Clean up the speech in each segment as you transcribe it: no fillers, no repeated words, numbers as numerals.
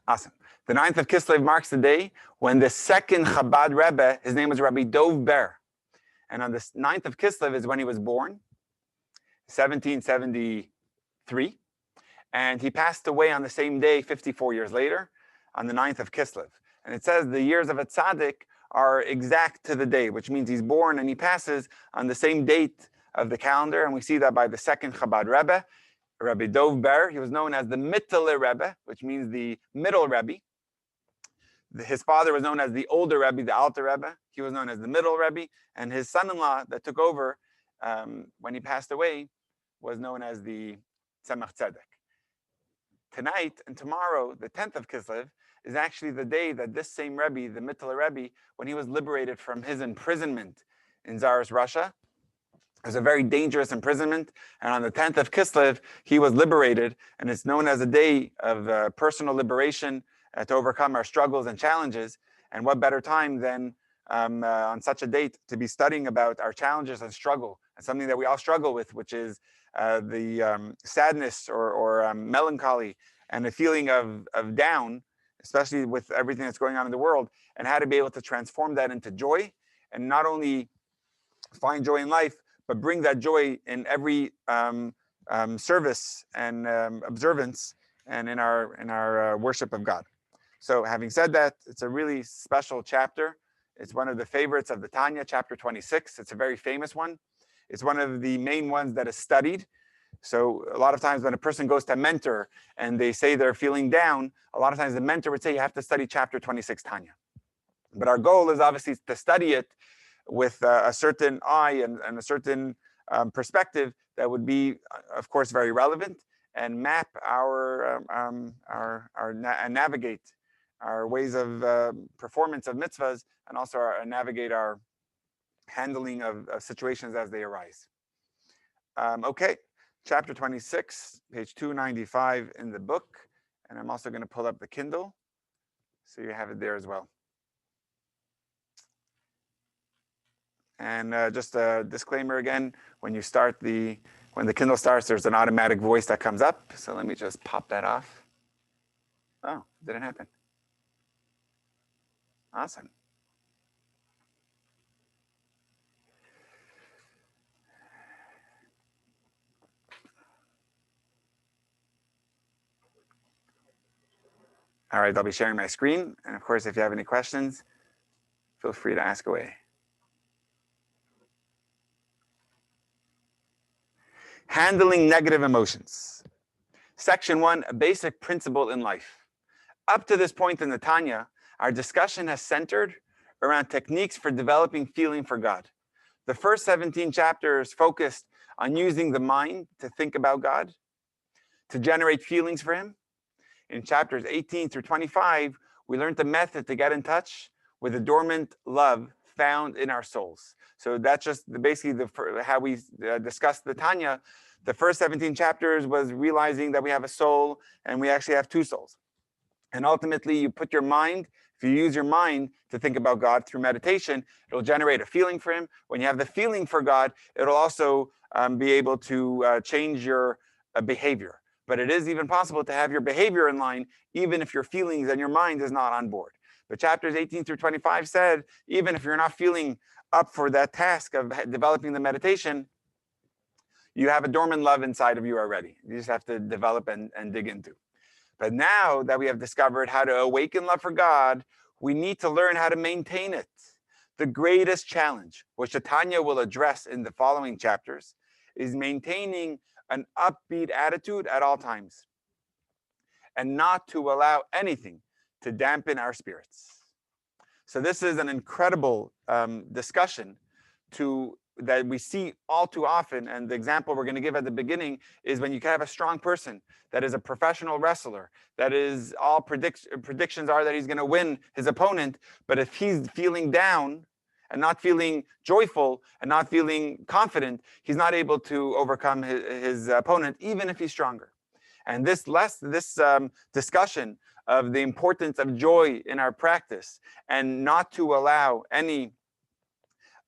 Awesome. The 9th of Kislev marks the day when the second Chabad Rebbe, his name was Rabbi Dov Ber. And on the 9th of Kislev is when he was born, 1773. And he passed away on the same day, 54 years later, on the 9th of Kislev. And it says the years of a tzaddik are exact to the day, which means he's born and he passes on the same date of the calendar. And we see that by the second Chabad Rebbe, Rabbi Dov Ber. He was known as the Mittler Rebbe, which means the middle Rebbe. His father was known as the older Rebbe, the Alter Rebbe. He was known as the middle Rebbe. And his son-in-law that took over when he passed away was known as the Tzemach Tzedek. Tonight and tomorrow, the 10th of Kislev, is actually the day that this same Rebbe, the Mittler Rebbe, when he was liberated from his imprisonment in Tsarist Russia. It was a very dangerous imprisonment, and on the 10th of Kislev, he was liberated, and it's known as a day of personal liberation to overcome our struggles and challenges. And what better time than on such a date to be studying about our challenges and struggle, and something that we all struggle with, which is the sadness or melancholy and the feeling of down, especially with everything that's going on in the world, and how to be able to transform that into joy, and not only find joy in life, but bring that joy in every service and observance and in our worship of God. So having said that, it's a really special chapter. It's one of the favorites of the Tanya, chapter 26. It's a very famous one. It's one of the main ones that is studied. So a lot of times when a person goes to a mentor and they say they're feeling down, a lot of times the mentor would say you have to study chapter 26 Tanya. But our goal is obviously to study it with a certain eye and a certain perspective that would be, of course, very relevant and map and navigate our ways of performance of mitzvahs, and also navigate our handling of situations as they arise. Okay, chapter 26, page 295 in the book, and I'm also going to pull up the Kindle, so you have it there as well. And just a disclaimer again, when the Kindle starts, there's an automatic voice that comes up. So let me just pop that off. Oh, it didn't happen. Awesome. All right, I'll be sharing my screen. And of course, if you have any questions, feel free to ask away. Handling negative emotions. Section 1, a basic principle in life. Up to this point in the Tanya, our discussion has centered around techniques for developing feeling for God. The first 17 chapters focused on using the mind to think about God, to generate feelings for Him. In chapters 18 through 25, we learned the method to get in touch with the dormant love found in our souls. So that's just basically how we discussed the Tanya. The first 17 chapters was realizing that we have a soul and we actually have two souls. And ultimately, you put your mind, if you use your mind to think about God through meditation, it'll generate a feeling for Him. When you have the feeling for God, it'll also be able to change your behavior. But it is even possible to have your behavior in line, even if your feelings and your mind is not on board. But chapters 18 through 25 said, even if you're not feeling up for that task of developing the meditation, you have a dormant love inside of you already. You just have to develop and dig into. But now that we have discovered how to awaken love for God, we need to learn how to maintain it. The greatest challenge, which the Tanya will address in the following chapters, is maintaining an upbeat attitude at all times and not to allow anything to dampen our spirits. So this is an incredible discussion that we see all too often. And the example we're going to give at the beginning is when you have a strong person that is a professional wrestler, that is all predictions are that he's going to win his opponent. But if he's feeling down and not feeling joyful and not feeling confident, he's not able to overcome his opponent, even if he's stronger. And this discussion of the importance of joy in our practice and not to allow any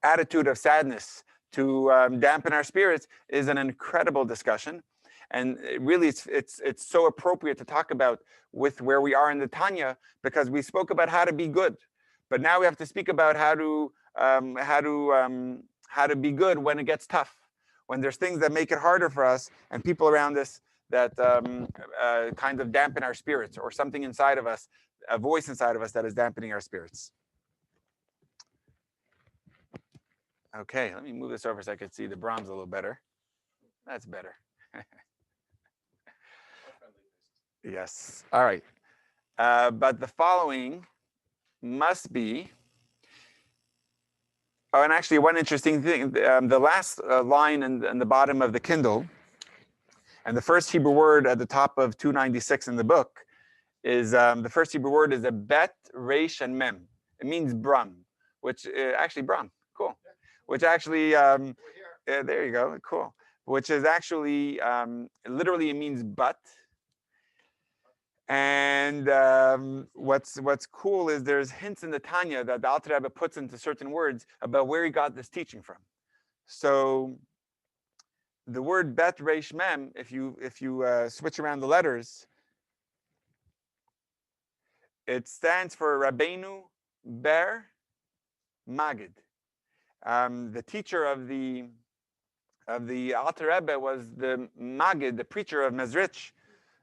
attitude of sadness to dampen our spirits is an incredible discussion. And really, it's so appropriate to talk about with where we are in the Tanya, because we spoke about how to be good, but now we have to speak about how to be good when it gets tough, when there's things that make it harder for us and people around us that kind of dampen our spirits, or something inside of us, a voice inside of us that is dampening our spirits. Okay, let me move this over so I can see the Brahms a little better. That's better. Yes. All right. But the following must be. Oh, and actually, one interesting thing: the last line in the bottom of the Kindle, and the first Hebrew word at the top of 296 in the book, is the first Hebrew word is a bet, resh, and mem. It means bram, which actually bram. Cool. Which actually, there you go. Cool. Which is actually literally it means but. And what's cool is there's hints in the Tanya that the Alter Rebbe puts into certain words about where he got this teaching from. So the word bet resh mem, if you switch around the letters, it stands for Rabbeinu Ber Magid. The teacher of the Alter Rebbe was the Magid, the preacher of Mezrich,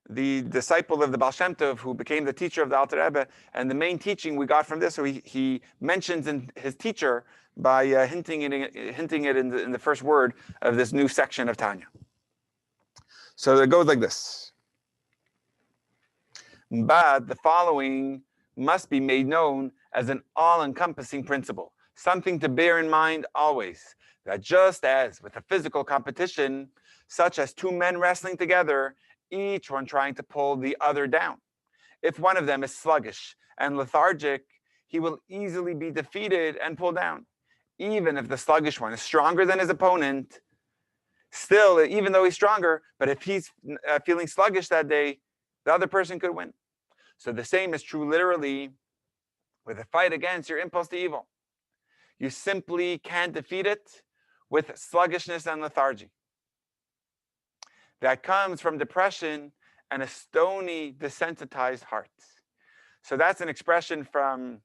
the disciple of the Baal Shem Tov, who became the teacher of the Alter Rebbe. And the main teaching we got from this, so he mentions in his teacher by hinting it in the first word of this new section of Tanya. So it goes like this. But the following must be made known as an all-encompassing principle, something to bear in mind always, that just as with a physical competition, such as two men wrestling together, each one trying to pull the other down. If one of them is sluggish and lethargic, he will easily be defeated and pulled down. Even if the sluggish one is stronger than his opponent, still, even though he's stronger, but if he's feeling sluggish that day, the other person could win. So the same is true literally with a fight against your impulse to evil. You simply can't defeat it with sluggishness and lethargy. That comes from depression and a stony, desensitized heart. So that's an expression from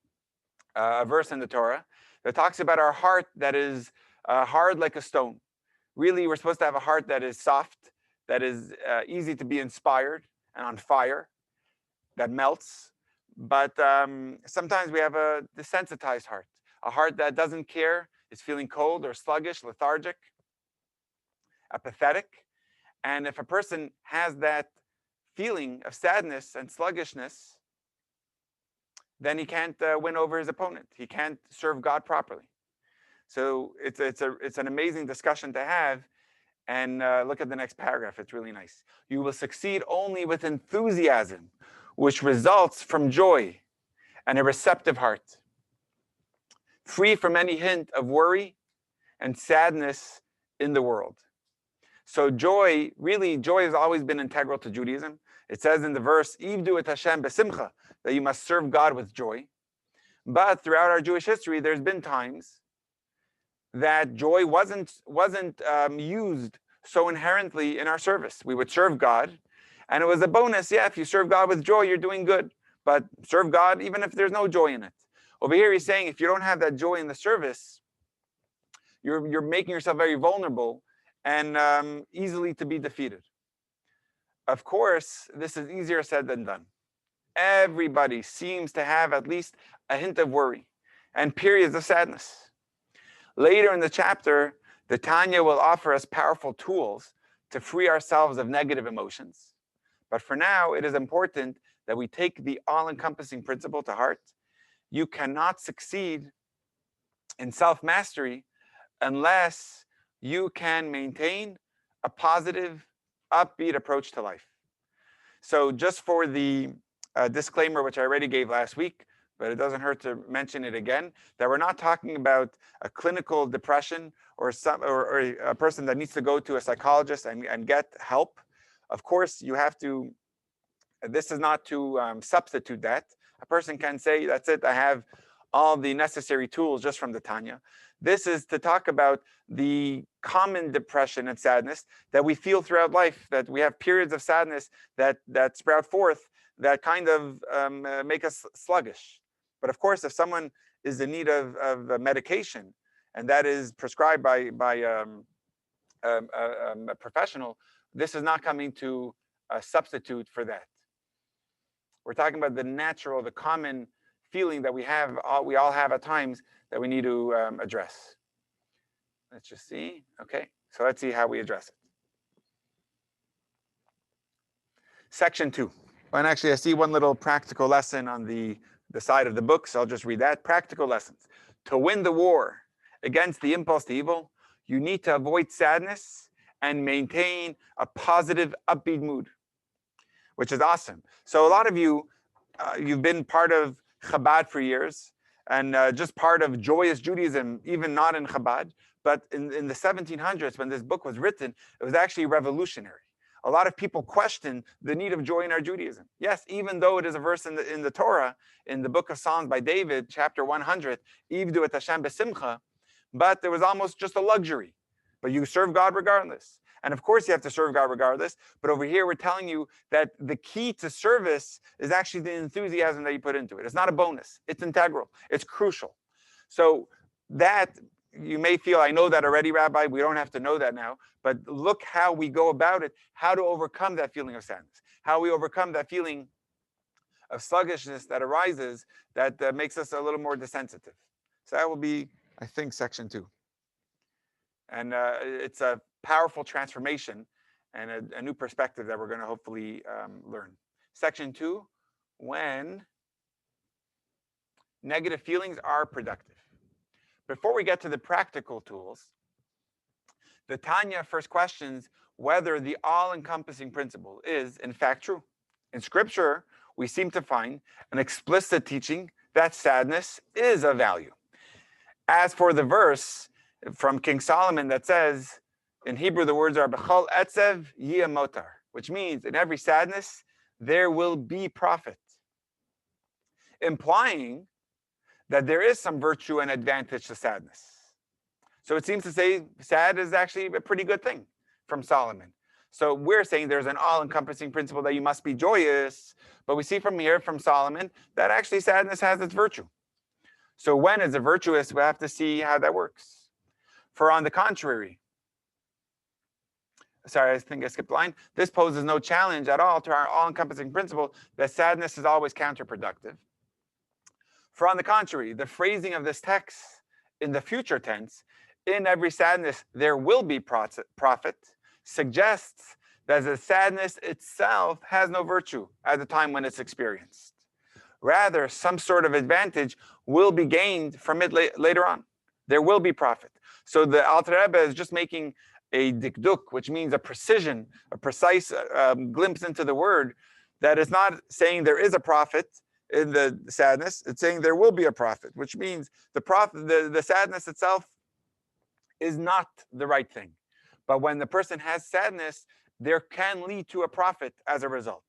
a verse in the Torah that talks about our heart that is hard like a stone. Really, we're supposed to have a heart that is soft, that is easy to be inspired and on fire, that melts. But sometimes we have a desensitized heart, a heart that doesn't care, is feeling cold or sluggish, lethargic, apathetic. And if a person has that feeling of sadness and sluggishness, then he can't win over his opponent. He can't serve God properly. So it's an amazing discussion to have. And look at the next paragraph. It's really nice. You will succeed only with enthusiasm, which results from joy and a receptive heart, free from any hint of worry and sadness in the world. So joy has always been integral to Judaism. It says in the verse, "Ivdu et Hashem besimcha," that you must serve God with joy. But throughout our Jewish history, there's been times that joy wasn't used so inherently in our service. We would serve God, and it was a bonus. Yeah, if you serve God with joy, you're doing good. But serve God even if there's no joy in it. Over here, he's saying if you don't have that joy in the service, you're making yourself very vulnerable and easily to be defeated. Of course, this is easier said than done. Everybody seems to have at least a hint of worry and periods of sadness. Later in the chapter, the Tanya will offer us powerful tools to free ourselves of negative emotions. But for now, it is important that we take the all-encompassing principle to heart. You cannot succeed in self-mastery unless you can maintain a positive, upbeat approach to life. So just for the disclaimer, which I already gave last week, but it doesn't hurt to mention it again, that we're not talking about a clinical depression or a person that needs to go to a psychologist and get help. Of course, you have to, this is not to substitute that. A person can say, that's it, I have all the necessary tools just from the Tanya. This is to talk about the common depression and sadness that we feel throughout life, that we have periods of sadness that sprout forth that kind of make us sluggish. But of course, if someone is in need of medication, and that is prescribed by a professional, this is not coming to substitute for that. We're talking about the natural, the common feeling that we all have at times that we need to address. Let's just see. Okay, so let's see how we address it. Section 2. And actually, I see one little practical lesson on the side of the book, so I'll just read that. Practical lessons. To win the war against the impulse to evil, you need to avoid sadness and maintain a positive, upbeat mood, which is awesome. So a lot of you, you've been part of Chabad for years, and just part of joyous Judaism, even not in Chabad, but in the 1700s, when this book was written, it was actually revolutionary. A lot of people question the need of joy in our Judaism. Yes, even though it is a verse in the Torah, in the book of Psalms by David, chapter 100, Ivdu et Hashem besimcha, but there was almost just a luxury. But you serve God regardless. And of course you have to serve God regardless, but over here we're telling you that the key to service is actually the enthusiasm that you put into it. It's not a bonus, it's integral, it's crucial. So that, you may feel, I know that already, Rabbi, we don't have to know that now, but look how we go about it, how to overcome that feeling of sadness, how we overcome that feeling of sluggishness that arises that makes us a little more desensitive. So that will be, I think, section 2. And it's a powerful transformation and a new perspective that we're going to hopefully learn. Section 2, when negative feelings are productive. Before we get to the practical tools, the Tanya first questions whether the all-encompassing principle is, in fact, true. In Scripture, we seem to find an explicit teaching that sadness is of value. As for the verse from King Solomon that says, in Hebrew, the words are B'chol etzev yeh motar, which means in every sadness, there will be profit, implying that there is some virtue and advantage to sadness. So it seems to say sad is actually a pretty good thing from Solomon. So we're saying there's an all-encompassing principle that you must be joyous, but we see from here, from Solomon, that actually sadness has its virtue. So when is it virtuous? We'll have to see how that works. For on the contrary, sorry, I think I skipped a line. This poses no challenge at all to our all-encompassing principle that sadness is always counterproductive. For on the contrary, the phrasing of this text in the future tense, in every sadness there will be profit, suggests that the sadness itself has no virtue at the time when it's experienced. Rather, some sort of advantage will be gained from it later on. There will be profit. So the Alter Rebbe is just making a dikduk, which means a precision, a precise glimpse into the word, that is not saying there is a profit in the sadness, it's saying there will be a profit, which means the sadness itself is not the right thing. But when the person has sadness, there can lead to a profit as a result.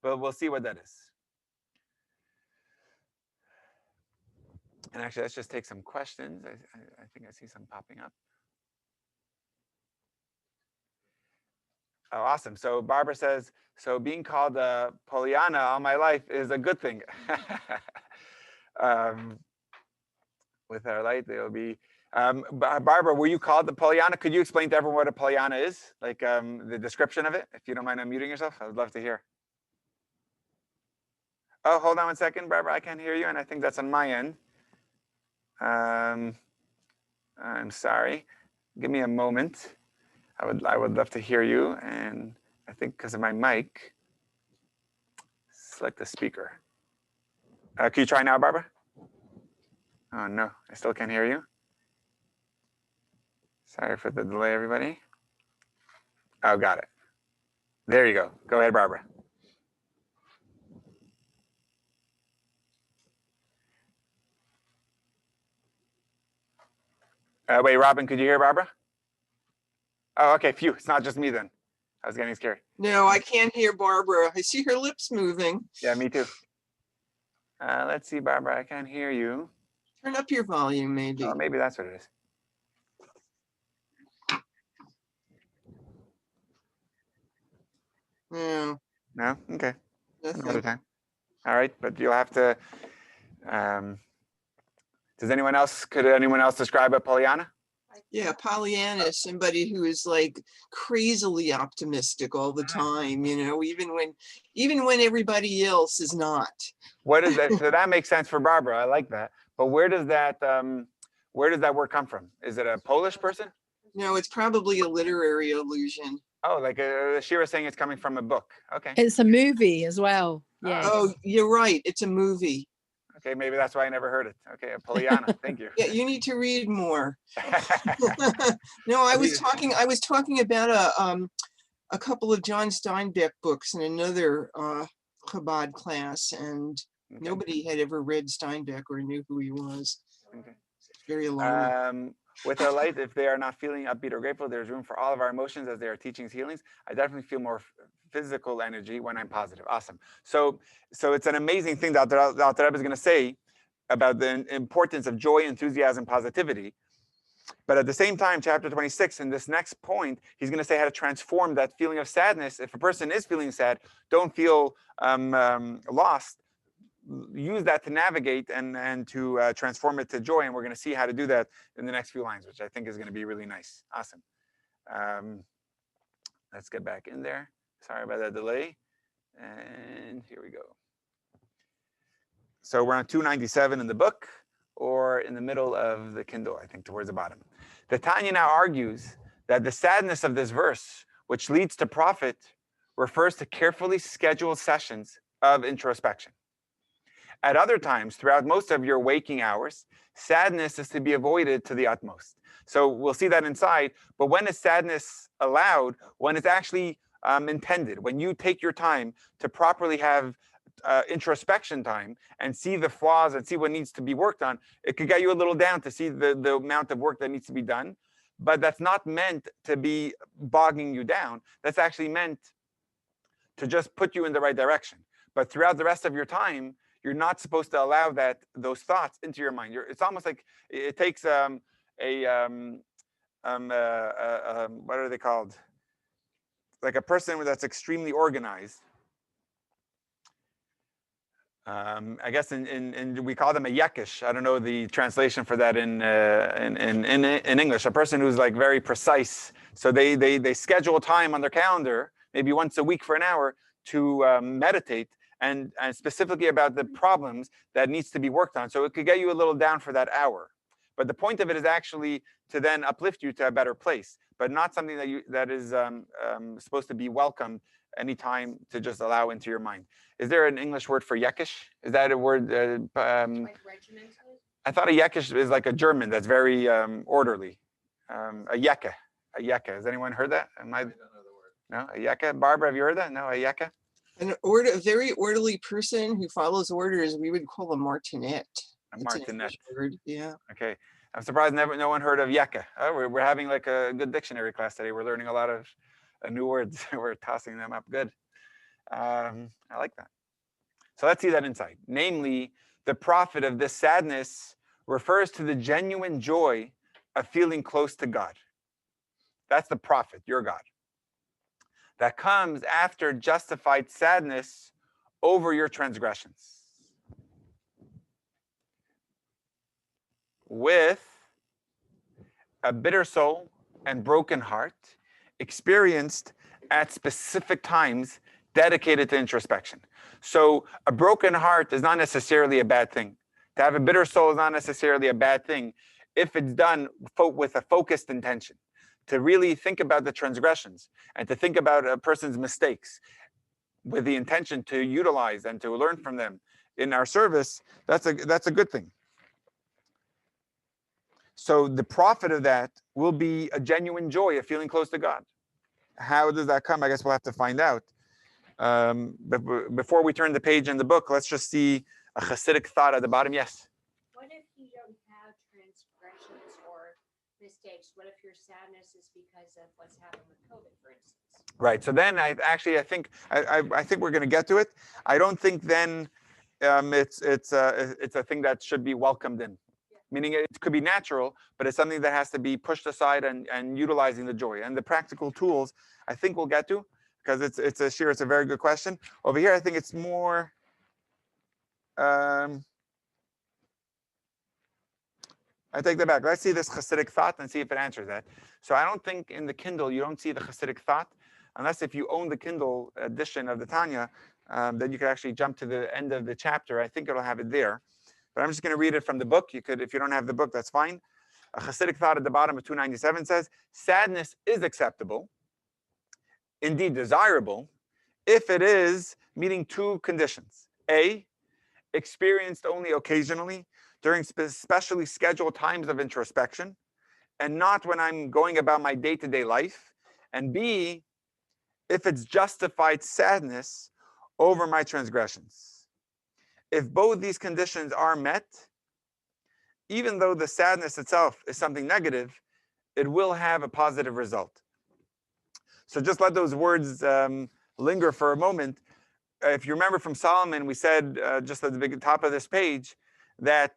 But we'll see what that is. And actually, let's just take some questions. I think I see some popping up. Oh, awesome. So Barbara says, so being called Pollyanna all my life is a good thing. With our light, there will be. Barbara, were you called the Pollyanna? Could you explain to everyone what a Pollyanna is? Like the description of it, if you don't mind unmuting yourself? I would love to hear. Oh, hold on one second, Barbara. I can't hear you, and I think that's on my end. I'm sorry. Give me a moment. I would love to hear you, and I think because of my mic, select the speaker. Can you try now, Barbara? Oh no, I still can't hear you. Sorry for the delay, everybody. Oh, got it. There you go. Go ahead, Barbara. Wait, Robin, could you hear Barbara? Oh, okay, phew. It's not just me then. I was getting scared. No, I can't hear Barbara. I see her lips moving. Yeah, me too. Let's see, Barbara, I can't hear you. Turn up your volume, maybe. Oh, maybe that's what it is. No, No? Okay. Another nothing. time. All right, but you'll have to. Could anyone else describe a Pollyanna? Yeah, Pollyanna is somebody who is like crazily optimistic all the time, even when everybody else is not. What is that? So that makes sense for Barbara. I like that. But where does that word come from? Is it a Polish person? No, it's probably a literary allusion. Oh, like she was saying it's coming from a book. Okay. It's a movie as well. Yes. Oh, you're right. It's a movie. Okay, maybe that's why I never heard it. Okay, a Pollyanna. Thank you. Yeah, you need to read more. No, I was talking about a couple of John Steinbeck books in another Chabad class, and Okay. nobody had ever read Steinbeck or knew who he was. Okay. It's very alarming. With our light, if they are not feeling upbeat or grateful, there's room for all of our emotions as they are teachings, healings. I definitely feel more physical energy when I'm positive. Awesome. So it's an amazing thing that the Rebbe is going to say about the importance of joy, enthusiasm, positivity. But at the same time, chapter 26, in this next point, he's going to say how to transform that feeling of sadness. If a person is feeling sad, don't feel lost. Use that to navigate and to transform it to joy. And we're going to see how to do that in the next few lines, which I think is going to be really nice. Awesome. Let's get back in there. Sorry about that delay. And here we go. So we're on 297 in the book, or in the middle of the Kindle, I think, towards the bottom. The Tanya now argues that the sadness of this verse, which leads to profit, refers to carefully scheduled sessions of introspection. At other times, throughout most of your waking hours, sadness is to be avoided to the utmost. So we'll see that inside. But when is sadness allowed? When it's actually intended. When you take your time to properly have introspection time and see the flaws and see what needs to be worked on, it could get you a little down to see the amount of work that needs to be done. But that's not meant to be bogging you down. That's actually meant to just put you in the right direction. But throughout the rest of your time, you're not supposed to allow those thoughts into your mind. It's almost like it takes what are they called? Like a person that's extremely organized. I guess in we call them a yekish. I don't know the translation for that in English. A person who's like very precise. So they schedule time on their calendar, maybe once a week for an hour, to meditate and specifically about the problems that needs to be worked on. So it could get you a little down for that hour. But the point of it is actually to then uplift you to a better place, but not something that is supposed to be welcomed anytime to just allow into your mind. Is there an English word for yekish? Is that a word? Like regimented? I thought a yekish is like a German that's very orderly. A yeka. A yeka. Has anyone heard that? I don't know the word. No? A yeka? Barbara, have you heard that? No? A yeka? A very orderly person who follows orders, we would call a martinet. A martinet. Word. Yeah. Okay. I'm surprised no one heard of yeka. Oh, we're having like a good dictionary class today. We're learning a lot of new words. We're tossing them up. Good. I like that. So let's see that insight. Namely, the profit of this sadness refers to the genuine joy of feeling close to God. That's the profit, your God. That comes after justified sadness over your transgressions. With a bitter soul and broken heart experienced at specific times dedicated to introspection. So a broken heart is not necessarily a bad thing. To have a bitter soul is not necessarily a bad thing if it's done with a focused intention. To really think about the transgressions and to think about a person's mistakes with the intention to utilize and to learn from them in our service, that's a good thing. So the profit of that will be a genuine joy of feeling close to God. How does that come? I guess we'll have to find out. But before we turn the page in the book, let's just see a Hasidic thought at the bottom. Yes? What if you don't have transgressions or mistakes? What if your sadness is because of what's happened with COVID, for instance? Right. So then I think we're going to get to it. I don't think then it's a thing that should be welcomed in. Meaning it could be natural, but it's something that has to be pushed aside and utilizing the joy. And the practical tools, I think we'll get to, because it's a very good question. Over here, I think it's more, I take that back. Let's see this Hasidic thought and see if it answers that. So I don't think in the Kindle, you don't see the Hasidic thought, unless if you own the Kindle edition of the Tanya, then you could actually jump to the end of the chapter. I think it'll have it there. But I'm just going to read it from the book. You could, if you don't have the book, that's fine. A Hasidic thought at the bottom of 297 says, sadness is acceptable, indeed desirable, if it is meeting two conditions. A, experienced only occasionally during specially scheduled times of introspection, and not when I'm going about my day-to-day life. And B, if it's justified sadness over my transgressions. If both these conditions are met, even though the sadness itself is something negative, it will have a positive result. So just let those words linger for a moment. If you remember from Solomon, we said just at the top of this page that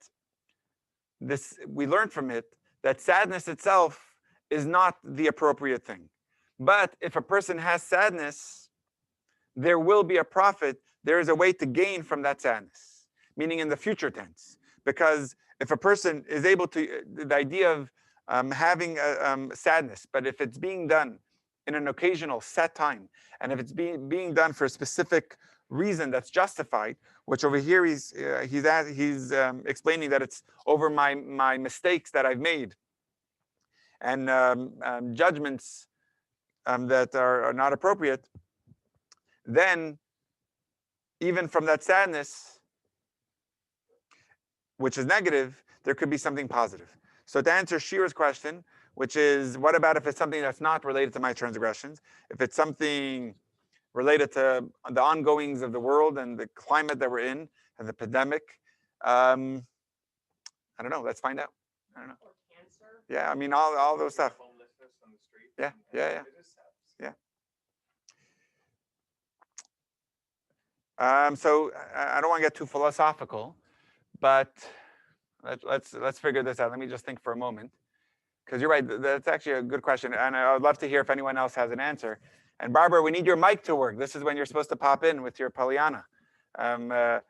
we learned from it that sadness itself is not the appropriate thing. But if a person has sadness, there will be a profit. There is a way to gain from that sadness, meaning in the future tense. Because if a person is able to, the idea of having sadness, but if it's being done in an occasional set time, and if it's being done for a specific reason that's justified, which over here he's explaining that it's over my mistakes that I've made, and judgments that are not appropriate, then even from that sadness, which is negative, there could be something positive. So to answer Shira's question, which is, what about if it's something that's not related to my transgressions? If it's something related to the ongoings of the world and the climate that we're in, and the pandemic, I don't know. Let's find out. I don't know. Or cancer. Yeah, I mean, all those stuff. Homelessness on the street. Yeah, yeah, yeah. It is sad. So I don't want to get too philosophical, but let's figure this out. Let me just think for a moment, because you're right. That's actually a good question, and I would love to hear if anyone else has an answer. And Barbara, we need your mic to work. This is when you're supposed to pop in with your Pollyanna. But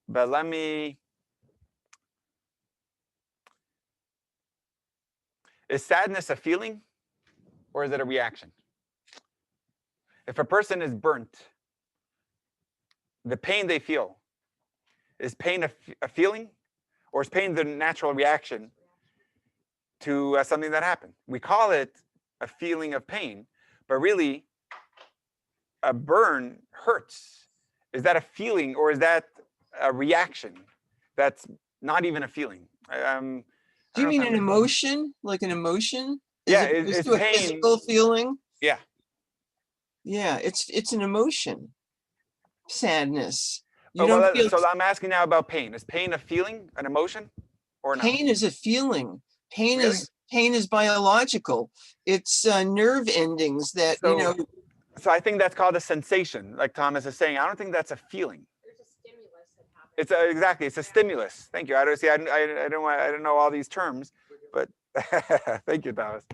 let me. Is sadness a feeling, or is it a reaction? If a person is burnt, the pain they feel, is pain a feeling, or is pain the natural reaction to something that happened? We call it a feeling of pain, but really, a burn hurts. Is that a feeling, or is that a reaction that's not even a feeling? Do you mean an emotion? Like an emotion? Yeah, As opposed it's to a pain. physical feeling? Yeah. Yeah, it's an emotion. Sadness. You Oh, don't well, feel so I'm asking now about pain. Is pain a feeling, an emotion, or not? pain is a feeling. Pain Really? is biological. It's nerve endings that So I think that's called a sensation, like Thomas is saying. I don't think that's a feeling. There's a stimulus that happens. Exactly. It's a stimulus. Thank you. I don't know all these terms, but thank you, Thomas.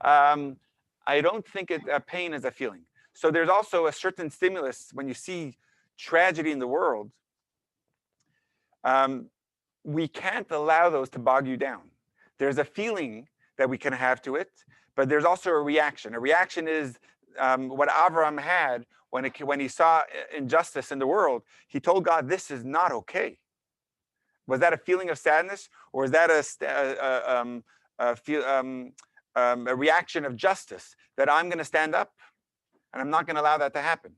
I don't think pain is a feeling. So there's also a certain stimulus when you see tragedy in the world. We can't allow those to bog you down. There's a feeling that we can have to it, but there's also a reaction. A reaction is what Avraham had when he saw injustice in the world. He told God, "This is not okay." Was that a feeling of sadness, or is that a reaction of justice that I'm going to stand up and I'm not going to allow that to happen?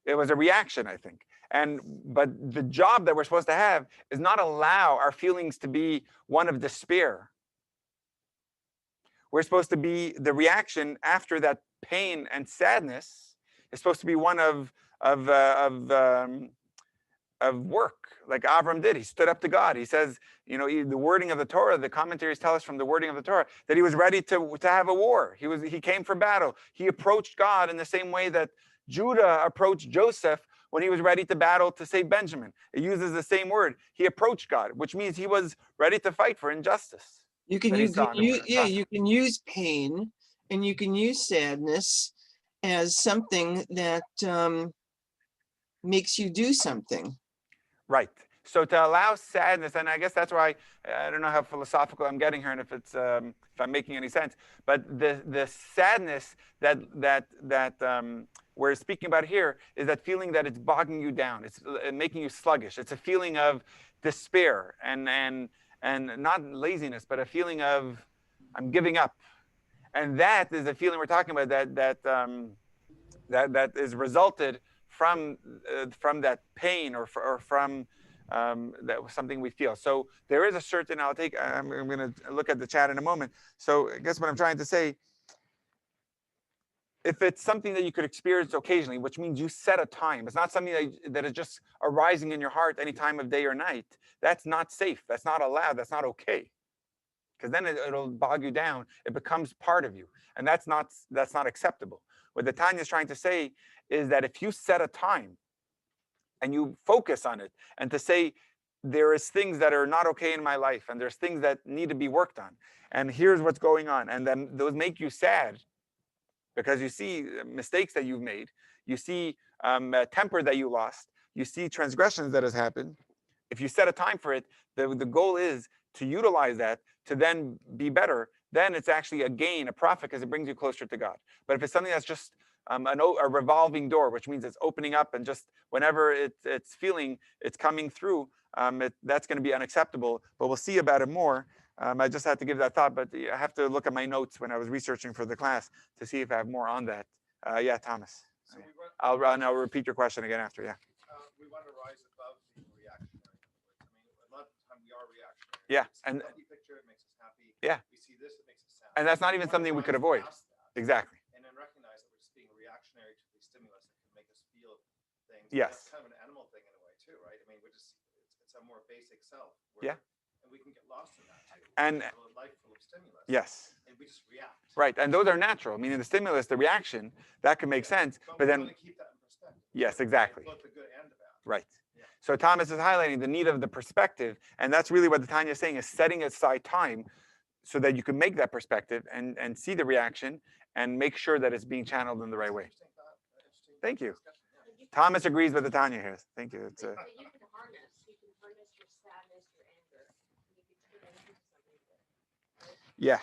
It was a reaction, I think. But the job that we're supposed to have is not allow our feelings to be one of despair. We're supposed to be the reaction after that pain and sadness is supposed to be one of work, like Avram did. He stood up to God. He says, the wording of the Torah, the commentaries tell us from the wording of the Torah that he was ready to have a war. He came for battle. He approached God in the same way that Judah approached Joseph when he was ready to battle to save Benjamin. It uses the same word. He approached God, which means he was ready to fight for injustice. You can that he use, saw in the yeah, process. you can use pain and you can use sadness as something that makes you do something. Right. So to allow sadness, and I guess that's why I don't know how philosophical I'm getting here, and if it's if I'm making any sense. But the sadness that we're speaking about here is that feeling that it's bogging you down. It's making you sluggish. It's a feeling of despair and not laziness, but a feeling of I'm giving up. And that is the feeling we're talking about that is resulted from that pain or from that was something we feel. So there is a certain, I'm going to look at the chat in a moment. So I guess what I'm trying to say, if it's something that you could experience occasionally, which means you set a time, it's not something that is just arising in your heart any time of day or night, that's not safe, that's not allowed, that's not okay. Because then it'll bog you down. It becomes part of you. And that's not acceptable. What the Tanya is trying to say is that if you set a time and you focus on it and to say, there is things that are not okay in my life and there's things that need to be worked on. And here's what's going on. And then those make you sad because you see mistakes that you've made. You see temper that you lost. You see transgressions that has happened. If you set a time for it, the goal is to utilize that to then be better. Then it's actually a gain, a profit, because it brings you closer to God. But if it's something that's just a revolving door, which means it's opening up and just whenever it's feeling it's coming through, that's going to be unacceptable. But we'll see about it more. I just had to give that thought, but I have to look at my notes when I was researching for the class to see if I have more on that. Yeah, Thomas. So I'll repeat your question again after. Yeah. we want to rise above the reactionary. I mean, a lot of the time we are reactionary. Yeah, It's a and lovely picture, it makes us happy. Yeah. We see this, it makes us sad. And that's not We even wanna something we could rise avoid. past that Exactly. And then recognize that we're just being reactionary to the stimulus that can make us feel things. Yes. That's kind of an animal thing in a way too, right? I mean, it's a more basic self. Yeah. And we can get lost in that too. And a life full of stimulus. yes. And we just react. Right. And those are natural. Meaning the stimulus, the reaction, that can make sense. But we then, want to keep that in perspective. yes, exactly. Both the good and the bad. Right. Yeah. So Thomas is highlighting the need of the perspective. And that's really what the Tanya is saying, is setting aside time so that you can make that perspective and see the reaction and make sure that it's being channeled in the right way. Thank you. Thomas agrees with the Tanya here. Thank you. It's But you can harness your sadness, your anger. You can turn it into something good. yeah.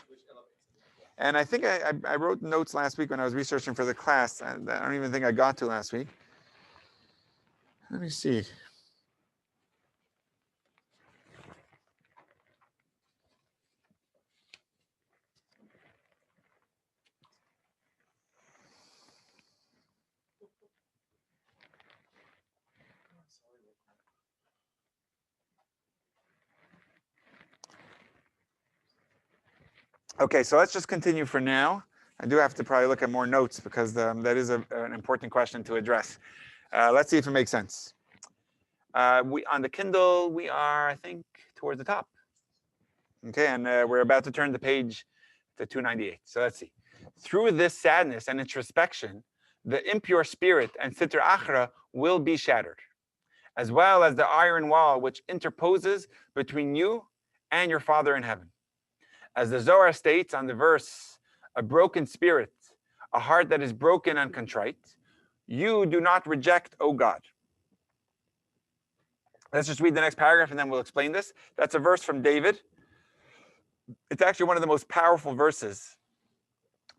And I think I wrote notes last week when I was researching for the class. And I don't even think I got to last week. Let me see. Okay, so let's just continue for now. I do have to probably look at more notes because that is an important question to address. Let's see if it makes sense. On the Kindle, we are, I think, towards the top. Okay, and we're about to turn the page to 298. So let's see. Through this sadness and introspection, the impure spirit and sitra achra will be shattered, as well as the iron wall which interposes between you and your Father in heaven. As the Zohar states on the verse, a broken spirit, a heart that is broken and contrite, you do not reject, O God. Let's just read the next paragraph and then we'll explain this. That's a verse from David. It's actually one of the most powerful verses.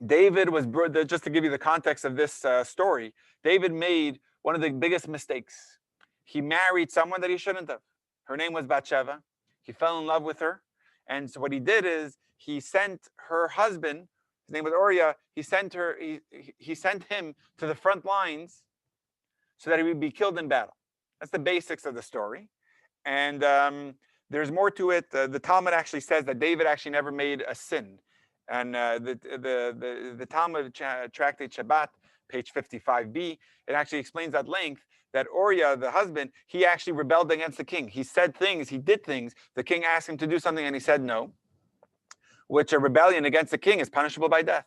David was, just to give you the context of this story, David made one of the biggest mistakes. He married someone that he shouldn't have. Her name was Bathsheba. He fell in love with her. And so what he did is he sent her husband, his name was Uriah, he sent him to the front lines so that he would be killed in battle. That's the basics of the story. And there's more to it. The Talmud actually says that David actually never made a sin. And the Talmud tractate Shabbat, page 55b, it actually explains at length that Uriah, the husband, he actually rebelled against the king. He said things, he did things. The king asked him to do something and he said no, which a rebellion against the king is punishable by death.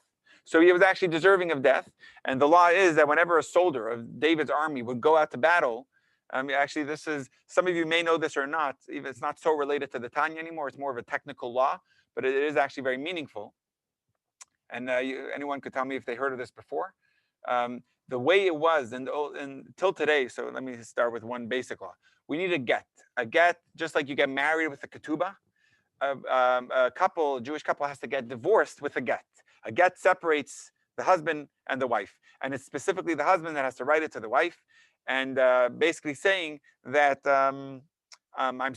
So he was actually deserving of death. And the law is that whenever a soldier of David's army would go out to battle, actually, this is, some of you may know this or not, even it's not so related to the Tanya anymore, it's more of a technical law, but it is actually very meaningful. And anyone could tell me if they heard of this before. The way it was until today, so let me start with one basic law. We need a get. A get, just like you get married with a ketubah, a Jewish couple has to get divorced with a get. A get separates the husband and the wife. And it's specifically the husband that has to write it to the wife. And basically saying that I'm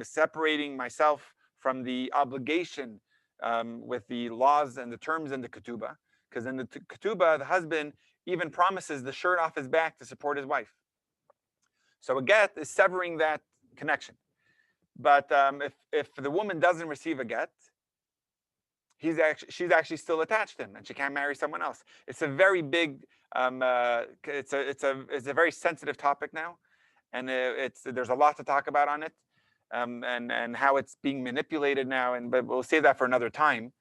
separating myself from the obligation with the laws and the terms in the ketubah. Because in the ketubah, the husband even promises the shirt off his back to support his wife. So a get is severing that connection. But if the woman doesn't receive a get, she's actually still attached to him, and she can't marry someone else. It's a very big, it's a very sensitive topic now, and there's a lot to talk about on it, and how it's being manipulated now. But we'll save that for another time.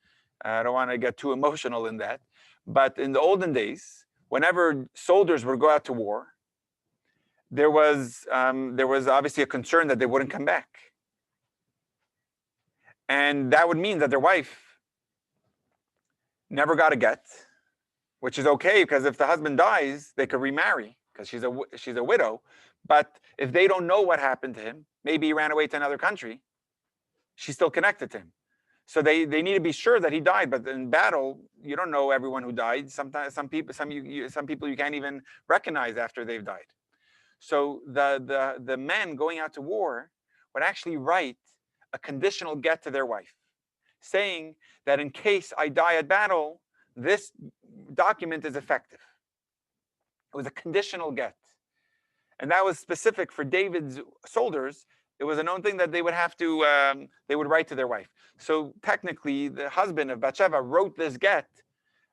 I don't want to get too emotional in that. But in the olden days, whenever soldiers would go out to war, there was obviously a concern that they wouldn't come back. And that would mean that their wife never got a get, which is okay, because if the husband dies, they could remarry because she's a widow. But if they don't know what happened to him, maybe he ran away to another country, she's still connected to him. So they need to be sure that he died. But in battle, you don't know everyone who died. Sometimes some people you can't even recognize after they've died. So the men going out to war would actually write a conditional get to their wife, saying that in case I die at battle, this document is effective. It was a conditional get. And that was specific for David's soldiers. It was a known thing that they would have to, they would write to their wife. So technically, the husband of Bathsheba wrote this get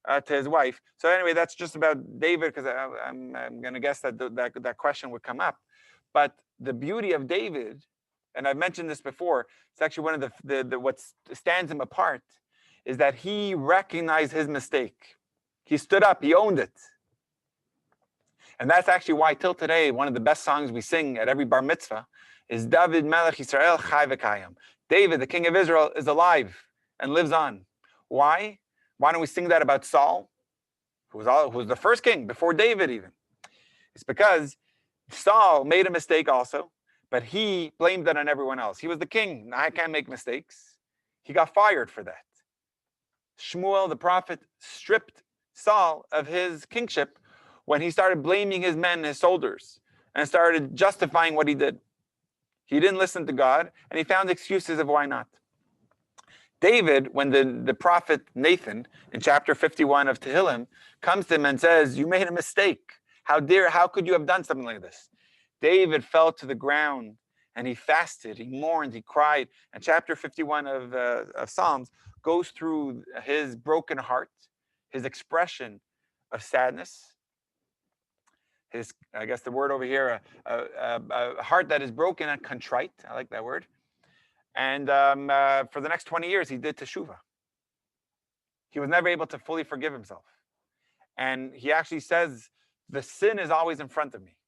to his wife. So anyway, that's just about David, because I'm going to guess that question would come up. But the beauty of David, and I've mentioned this before, it's actually one of the what stands him apart, is that he recognized his mistake. He stood up, he owned it. And that's actually why till today, one of the best songs we sing at every bar mitzvah is David Melech Yisrael Chai V'Kayim. David, the king of Israel, is alive and lives on. Why? Why don't we sing that about Saul, who was the first king before David even? It's because Saul made a mistake also, but he blamed it on everyone else. He was the king. I can't make mistakes. He got fired for that. Shmuel, the prophet, stripped Saul of his kingship when he started blaming his men, his soldiers, and started justifying what he did. He didn't listen to God, and he found excuses of why not. David, when the prophet Nathan, in chapter 51 of Tehillim, comes to him and says, you made a mistake. How could you have done something like this? David fell to the ground, and he fasted, he mourned, he cried. And chapter 51 of Psalms goes through his broken heart, his expression of sadness, I guess the word over here, a heart that is broken and contrite. I like that word. And for the next 20 years, he did teshuvah. He was never able to fully forgive himself. And he actually says, the sin is always in front of me,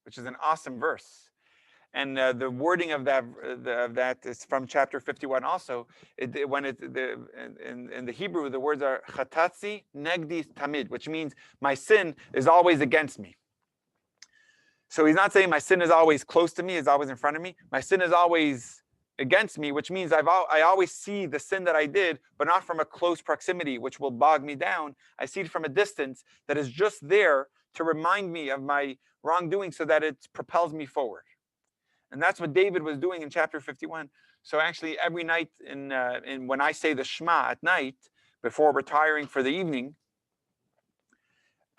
which is an awesome verse. And the wording of that is from chapter 51 also. In the Hebrew, the words are chatatzi negdi tamid, which means my sin is always against me. So he's not saying my sin is always close to me, is always in front of me. My sin is always against me, which means I always see the sin that I did, but not from a close proximity, which will bog me down. I see it from a distance that is just there to remind me of my wrongdoing so that it propels me forward. And that's what David was doing in chapter 51. So actually every night when I say the Shema at night, before retiring for the evening,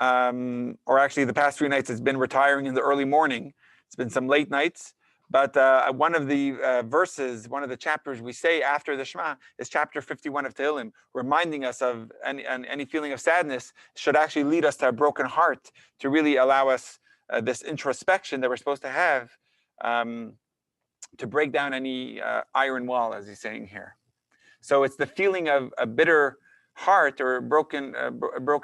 or actually the past 3 nights it's been retiring in the early morning. It's been some late nights. But one of the verses, one of the chapters we say after the Shema is chapter 51 of Tehillim, reminding us of any feeling of sadness should actually lead us to a broken heart, to really allow us this introspection that we're supposed to have, to break down any iron wall, as he's saying here. So it's the feeling of a bitter heart or a broken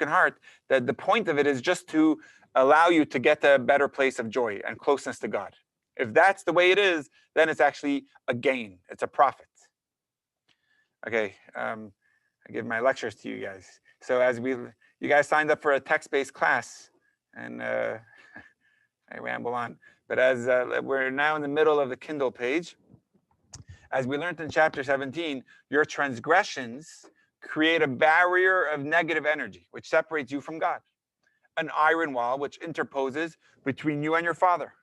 heart, that the point of it is just to allow you to get to a better place of joy and closeness to God. If that's the way it is, then it's actually a gain. It's a profit. Okay, I give my lectures to you guys. So you guys signed up for a text-based class, and I ramble on. But as we're now in the middle of the Kindle page, as we learned in chapter 17, your transgressions create a barrier of negative energy, which separates you from God. An iron wall which interposes between you and your Father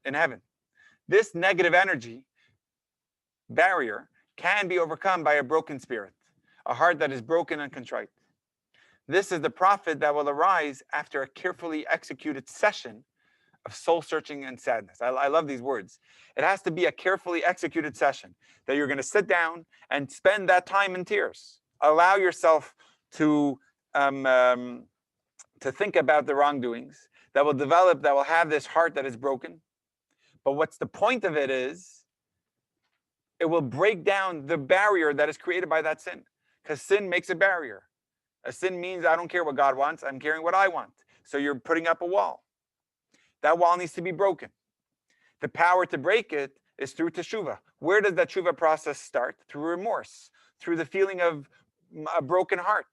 in heaven. This negative energy barrier can be overcome by a broken spirit, a heart that is broken and contrite. This is the profit that will arise after a carefully executed session of soul searching and sadness. I love these words. It has to be a carefully executed session that you're going to sit down and spend that time in tears. Allow yourself to think about the wrongdoings that will develop, that will have this heart that is broken. But what's the point of it is, it will break down the barrier that is created by that sin. Because sin makes a barrier. A sin means I don't care what God wants, I'm caring what I want. So you're putting up a wall. That wall needs to be broken. The power to break it is through teshuvah. Where does that teshuvah process start? Through remorse, through the feeling of a broken heart.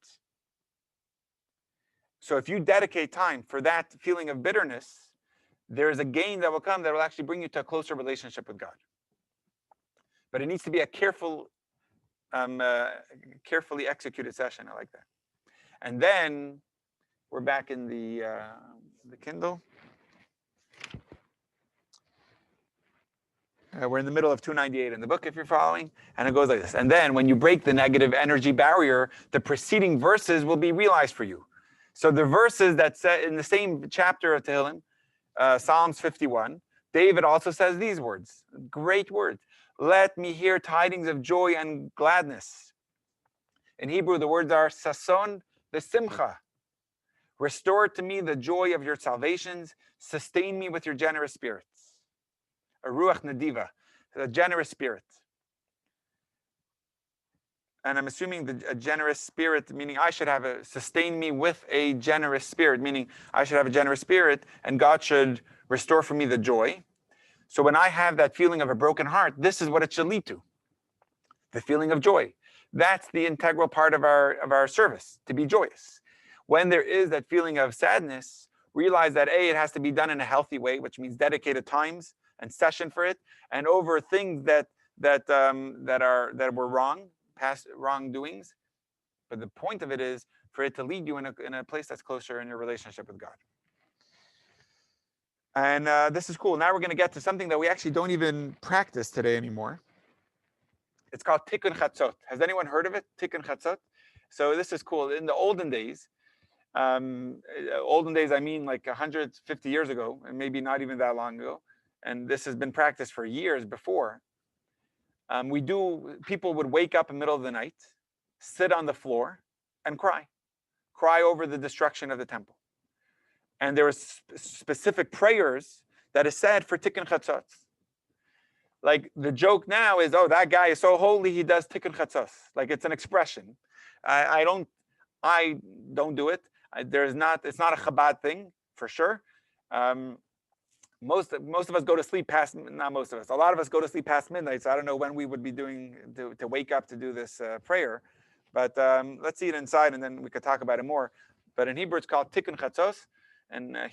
So if you dedicate time for that feeling of bitterness, there is a gain that will come that will actually bring you to a closer relationship with God. But it needs to be a carefully executed session. I like that. And then we're back in the Kindle. We're in the middle of 298 in the book, if you're following, and it goes like this. And then when you break the negative energy barrier, the preceding verses will be realized for you. So the verses that say in the same chapter of Tehillim, Psalms 51, David also says these words, great words. Let me hear tidings of joy and gladness. In Hebrew, the words are sason v'simcha. Restore to me the joy of your salvations. Sustain me with your generous spirits. A ruach nadiva, a generous spirit. And I'm assuming a generous spirit, meaning I should sustain me with a generous spirit, meaning I should have a generous spirit and God should restore for me the joy. So when I have that feeling of a broken heart, this is what it should lead to. The feeling of joy. That's the integral part of our service, to be joyous. When there is that feeling of sadness, realize that it has to be done in a healthy way, which means dedicated times and session for it, and over things that were wrong, past wrongdoings. But the point of it is for it to lead you in a place that's closer in your relationship with God. And this is cool. Now we're going to get to something that we actually don't even practice today anymore. It's called Tikkun Chatzot. Has anyone heard of it? Tikkun Chatzot. So this is cool. In the olden days, I mean like 150 years ago, and maybe not even that long ago, and this has been practiced for years before. People would wake up in the middle of the night, sit on the floor, and cry over the destruction of the temple. And there were specific prayers that is said for Tikkun Chatzot. Like the joke now is, oh, that guy is so holy, he does Tikkun Chatzos. Like it's an expression. I don't do it. It's not a Chabad thing for sure. Most of us go to sleep past, not most of us, a lot of us go to sleep past midnight. So I don't know when we would be doing to wake up to do this prayer. But let's see it inside, and then we could talk about it more. But in Hebrew, it's called Tikkun Chatzos, and I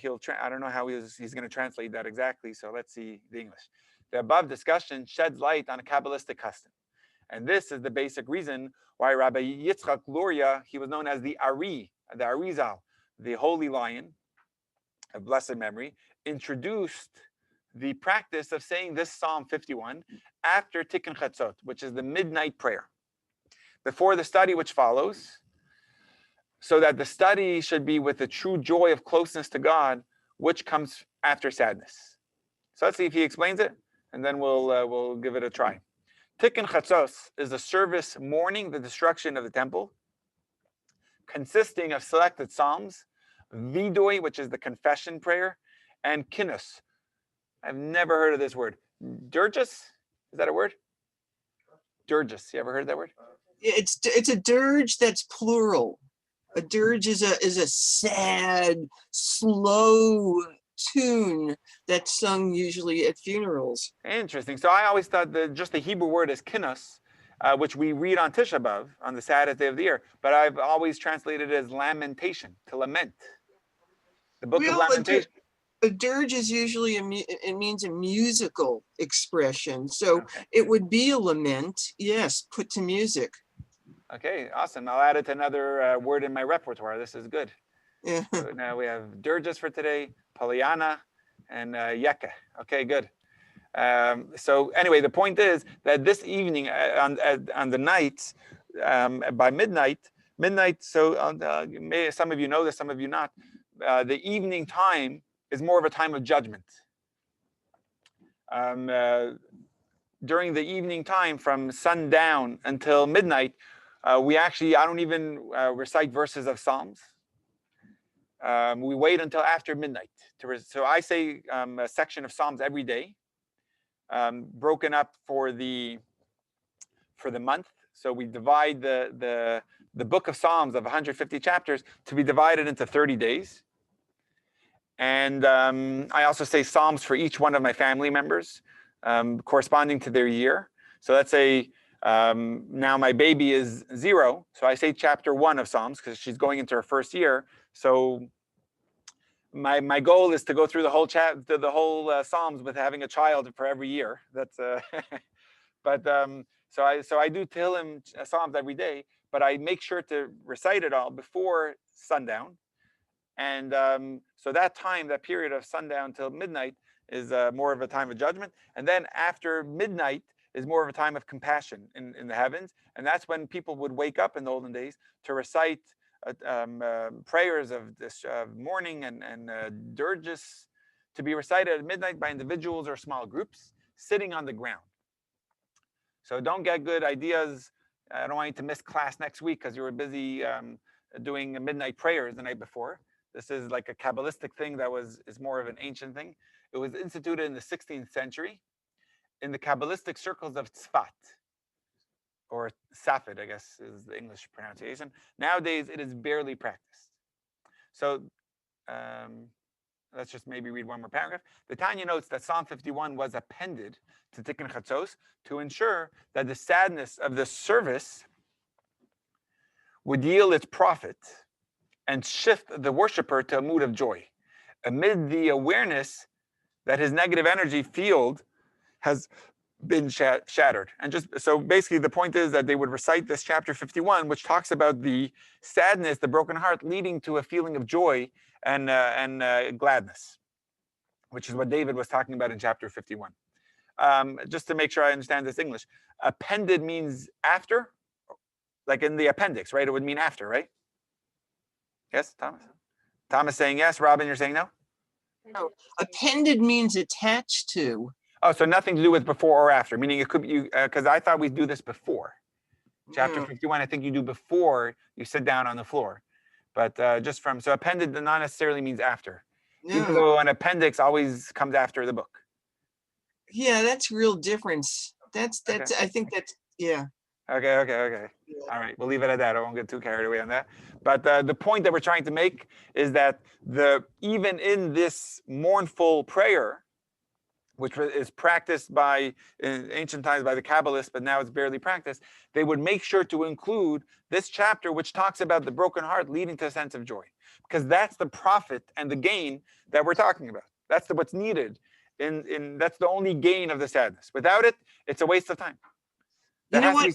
don't know how he's going to translate that exactly. So let's see the English. The above discussion sheds light on a Kabbalistic custom. And this is the basic reason why Rabbi Yitzchak Luria, he was known as the Arizal, the Holy Lion of blessed memory, introduced the practice of saying this Psalm 51 after Tikkun Chatzot, which is the midnight prayer, before the study which follows, so that the study should be with the true joy of closeness to God, which comes after sadness. So let's see if he explains it, and then we'll give it a try. Tikkun Chatzos is the service mourning the destruction of the temple, consisting of selected psalms, vidui, which is the confession prayer, and kinus. I've never heard of this word. Dirges? Is that a word? Dirges. You ever heard that word? It's a dirge that's plural. A dirge is a sad, slow tune that's sung usually at funerals. Interesting. So I always thought that just the Hebrew word is kinnos, which we read on Tisha B'Av, on the saddest day of the year. But I've always translated it as lamentation, to lament. The book of Well, lamentation. a dirge is usually it means a musical expression. So Okay. it would be a lament, yes, put to music. Okay, awesome. I'll add it to another word in my repertoire. This is good. Yeah. So now we have dirges for today, Pollyanna, and Yeka. Okay, good. So anyway, the point is that this evening on the night, by midnight. So some of you know this, some of you not. The evening time is more of a time of judgment. During the evening time, from sundown until midnight, I don't even recite verses of Psalms. We wait until after midnight. So I say a section of Psalms every day, broken up for the month. So we divide the book of Psalms of 150 chapters to be divided into 30 days. And I also say Psalms for each one of my family members, corresponding to their year. So let's say now my baby is 0. So I say chapter 1 of Psalms because she's going into her first year. So my goal is to go through the whole Psalms with having a child for every year. That's but so I do Tehillim Psalms every day, but I make sure to recite it all before sundown. And so that period of sundown till midnight, is more of a time of judgment. And then after midnight is more of a time of compassion in the heavens. And that's when people would wake up in the olden days to recite prayers of this mourning and dirges to be recited at midnight by individuals or small groups sitting on the ground. So don't get good ideas. I don't want you to miss class next week because you were busy doing midnight prayers the night before. This is like a Kabbalistic thing that is more of an ancient thing. It was instituted in the 16th century in the Kabbalistic circles of Tzfat, or Safed, I guess is the English pronunciation. Nowadays, it is barely practiced. So let's just maybe read one more paragraph. The Tanya notes that Psalm 51 was appended to Tikkun Chatzos to ensure that the sadness of the service would yield its profit and shift the worshiper to a mood of joy, amid the awareness that his negative energy field has been shattered. And just so basically the point is that they would recite this chapter 51, which talks about the sadness, the broken heart, leading to a feeling of joy and gladness, which is what David was talking about in chapter 51. Just to make sure I understand this English, appended means after, like in the appendix, right? It would mean after, right? Yes, Thomas? Thomas saying yes. Robin, you're saying no? No, appended means attached to. Oh, so nothing to do with before or after, meaning it could be, because I thought we'd do this before. Chapter 51, I think you do before you sit down on the floor. But so appended not necessarily means after. Even though an appendix always comes after the book. Yeah, that's real difference. That's Okay. I think that's, yeah. Okay. All right, we'll leave it at that. I won't get too carried away on that. But the point that we're trying to make is that even in this mournful prayer, which is practiced in ancient times by the Kabbalists, but now it's barely practiced, they would make sure to include this chapter, which talks about the broken heart leading to a sense of joy, because that's the profit and the gain that we're talking about. That's what's needed. That's the only gain of the sadness. Without it, it's a waste of time. You know what?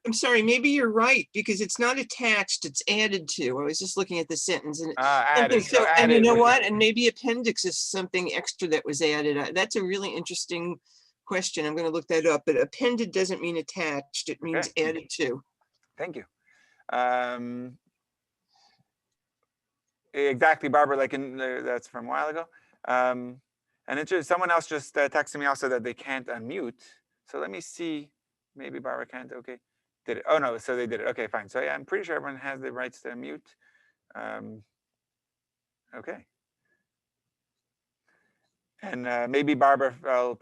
I'm sorry, maybe you're right, because it's not attached, it's added to. I was just looking at the sentence and added. and you know what? And maybe appendix is something extra that was added. That's a really interesting question. I'm going to look that up. But appended doesn't mean attached. It means added to. Thank you. Exactly, Barbara. That's from a while ago. And someone else just texted me also that they can't unmute. So let me see. Maybe Barbara can't. Okay, did it? Oh no, so they did it. Okay, fine. So yeah, I'm pretty sure everyone has the rights to unmute. Okay. And maybe Barbara, I'll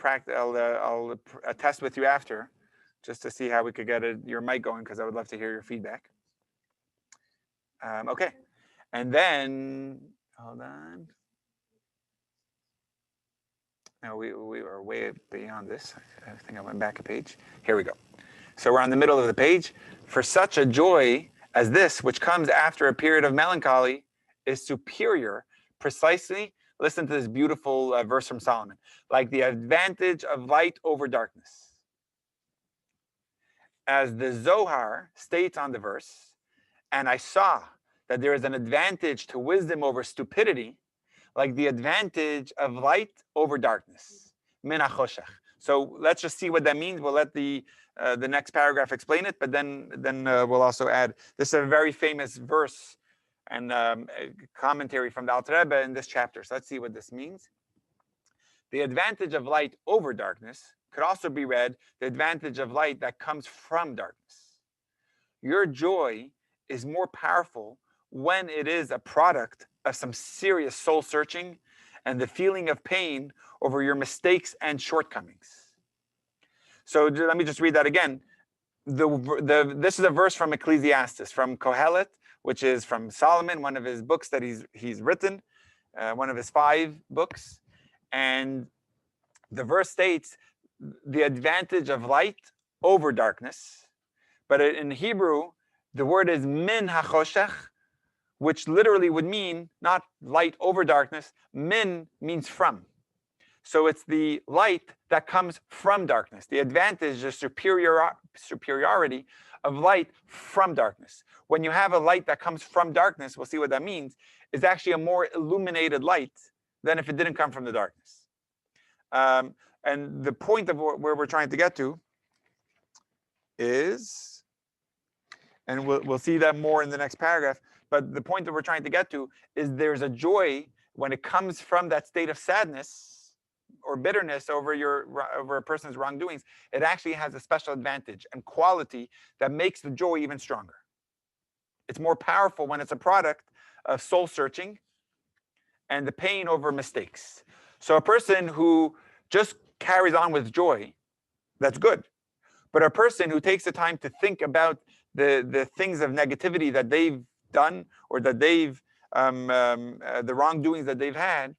test with you after just to see how we could get your mic going, because I would love to hear your feedback. Okay. And then, hold on. No, we are way beyond this. I think I went back a page. Here we go. So we're on the middle of the page. For such a joy as this, which comes after a period of melancholy, is superior, precisely, listen to this beautiful verse from Solomon, like the advantage of light over darkness. As the Zohar states on the verse, and I saw that there is an advantage to wisdom over stupidity, like the advantage of light over darkness. Min hachoshech. So let's just see what that means. We'll let the next paragraph explain it, but then we'll also add. This is a very famous verse and commentary from the Alter Rebbe in this chapter. So let's see what this means. The advantage of light over darkness could also be read the advantage of light that comes from darkness. Your joy is more powerful when it is a product of some serious soul searching and the feeling of pain over your mistakes and shortcomings. So let me just read that again. This is a verse from Ecclesiastes, from Kohelet, which is from Solomon, one of his books that he's written, one of his 5 books. And the verse states the advantage of light over darkness. But in Hebrew, the word is min hachoshech, which literally would mean not light over darkness. Min means from. So it's the light that comes from darkness. The advantage, the superiority of light from darkness. When you have a light that comes from darkness, we'll see what that means, is actually a more illuminated light than if it didn't come from the darkness. And the point of where we're trying to get to is, and we'll see that more in the next paragraph, but the point that we're trying to get to is there's a joy when it comes from that state of sadness or bitterness over a person's wrongdoings. It actually has a special advantage and quality that makes the joy even stronger. It's more powerful when it's a product of soul searching and the pain over mistakes. So a person who just carries on with joy, that's good. But a person who takes the time to think about the things of negativity that they've done, or that they've the wrongdoings that they've had,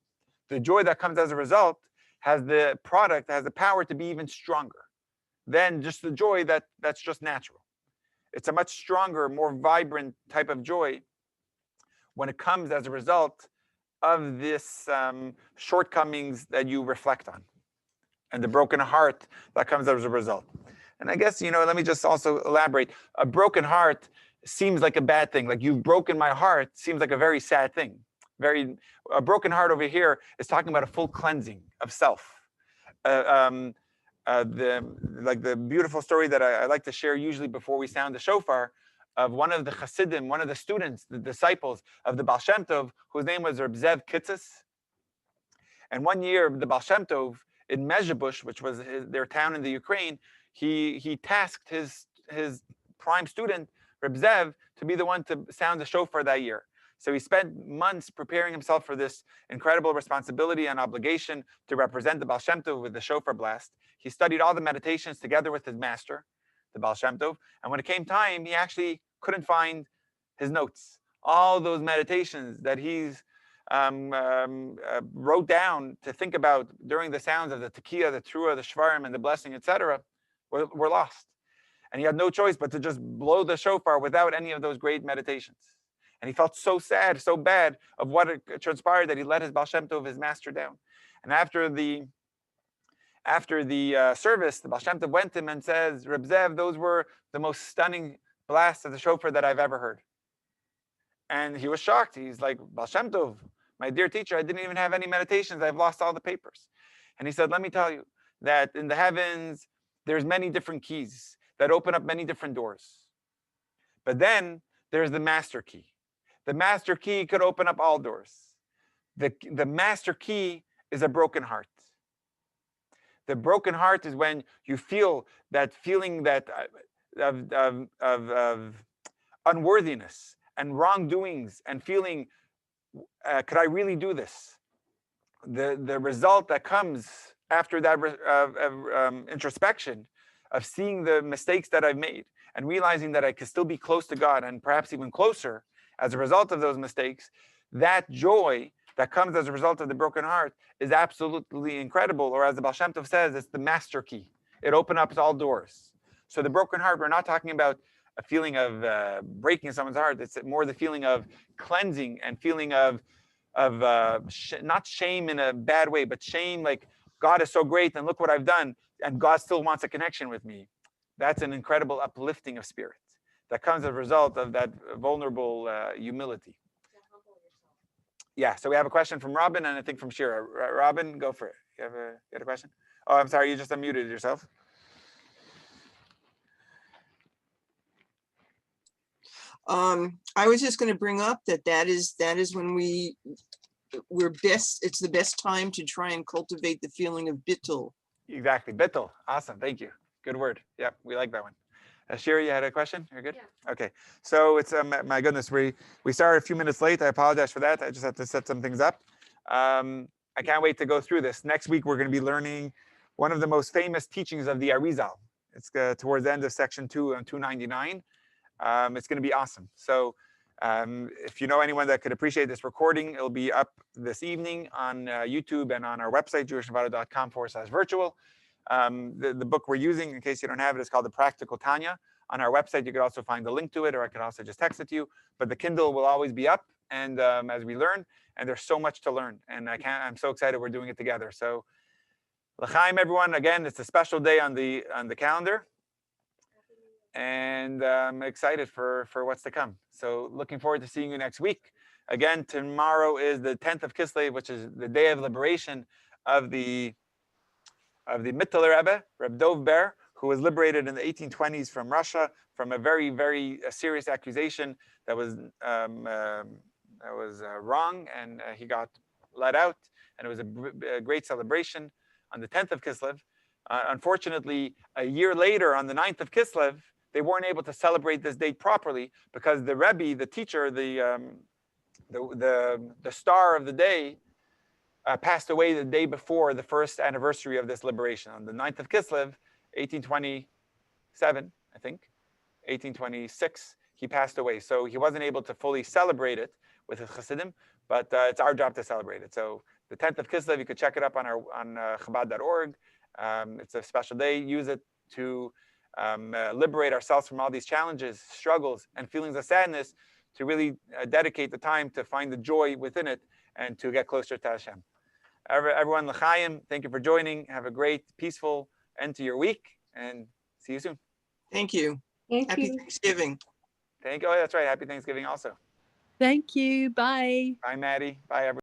the joy that comes as a result has the power to be even stronger than just the joy that's just natural. It's a much stronger, more vibrant type of joy when it comes as a result of this shortcomings that you reflect on and the broken heart that comes as a result. And I guess, let me just also elaborate. A broken heart seems like a bad thing. Like, you've broken my heart seems like a very sad thing. A broken heart over here is talking about a full cleansing of self. The beautiful story that I like to share usually before we sound the shofar, of one of the Hasidim, one of the students, the disciples of the Baal Shem Tov, whose name was Reb Zev Kitzis. And one year, the Baal Shem Tov in Mezhebush, which was their town in the Ukraine, he tasked his prime student, Reb Zev, to be the one to sound the shofar that year. So he spent months preparing himself for this incredible responsibility and obligation to represent the Baal Shem Tov with the shofar blast. He studied all the meditations together with his master, the Baal Shem Tov. And when it came time, he actually couldn't find his notes. All those meditations that he's wrote down to think about during the sounds of the tekiah, the truah, the shvarim, and the blessing, etc., were lost. And he had no choice but to just blow the shofar without any of those great meditations. And he felt so sad, so bad of what it transpired, that he let his Baal Shem Tov, his master, down. And after the service, the Baal Shem Tov went to him and says, Reb Zev, those were the most stunning blasts of the shofar that I've ever heard. And he was shocked. He's like, Baal Shem Tov, my dear teacher, I didn't even have any meditations. I've lost all the papers. And he said, let me tell you that in the heavens, there's many different keys that open up many different doors. But then there's the master key. The master key could open up all doors. The master key is a broken heart. The broken heart is when you feel that feeling that of unworthiness and wrongdoings, and feeling, could I really do this? The result that comes after that introspection of seeing the mistakes that I've made and realizing that I could still be close to God and perhaps even closer as a result of those mistakes, that joy that comes as a result of the broken heart is absolutely incredible. Or as the Baal Shem Tov says, it's the master key. It opens up all doors. So the broken heart, we're not talking about a feeling of breaking someone's heart. It's more the feeling of cleansing and feeling of not shame in a bad way, but shame like God is so great and look what I've done, and God still wants a connection with me. That's an incredible uplifting of spirit that comes as a result of that vulnerable humility. Yeah, so we have a question from Robin and I think from Shira. Robin, go for it. You had a question? Oh, I'm sorry, you just unmuted yourself. I was just going to bring up that is when we're best. It's the best time to try and cultivate the feeling of bittul. Exactly, bittul. Awesome, thank you. Good word. Yep, we like that one. Shira, you had a question? You're good? Yeah. Okay, so it's, my goodness, we started a few minutes late. I apologize for that. I just have to set some things up. I can't wait to go through this. Next week, we're going to be learning one of the most famous teachings of the Arizal. It's towards the end of section 2 on 299. It's going to be awesome. So if you know anyone that could appreciate this recording, it'll be up this evening on YouTube and on our website, jewishnevada.com/virtual. The book we're using, in case you don't have it, is called The Practical Tanya. On our website, you could also find the link to it, or I could also just text it to you. But the Kindle will always be up, and as we learn, and there's so much to learn. And I'm so excited we're doing it together. So, l'chaim, everyone. Again, it's a special day on the calendar, and I'm excited for what's to come. So, looking forward to seeing you next week. Again, tomorrow is the 10th of Kislev, which is the day of liberation of the Mittler Rebbe, Reb Dov Ber, who was liberated in the 1820s from Russia from a very, very serious accusation that was wrong, and he got let out, and it was a great celebration on the 10th of Kislev. Unfortunately, a year later, on the 9th of Kislev, they weren't able to celebrate this date properly because the Rebbe, the teacher, the star of the day, passed away the day before the first anniversary of this liberation. On the 9th of Kislev, 1827, I think, 1826, he passed away. So he wasn't able to fully celebrate it with his Chassidim, but it's our job to celebrate it. So the 10th of Kislev, you could check it up on Chabad.org. It's a special day. Use it to liberate ourselves from all these challenges, struggles, and feelings of sadness, to really dedicate the time to find the joy within it and to get closer to Hashem. Everyone, l'chaim, thank you for joining. Have a great, peaceful end to your week, and see you soon. Thank you. Happy Thanksgiving. Thank you. Oh, that's right. Happy Thanksgiving also. Thank you. Bye. Bye, Maddie. Bye, everyone.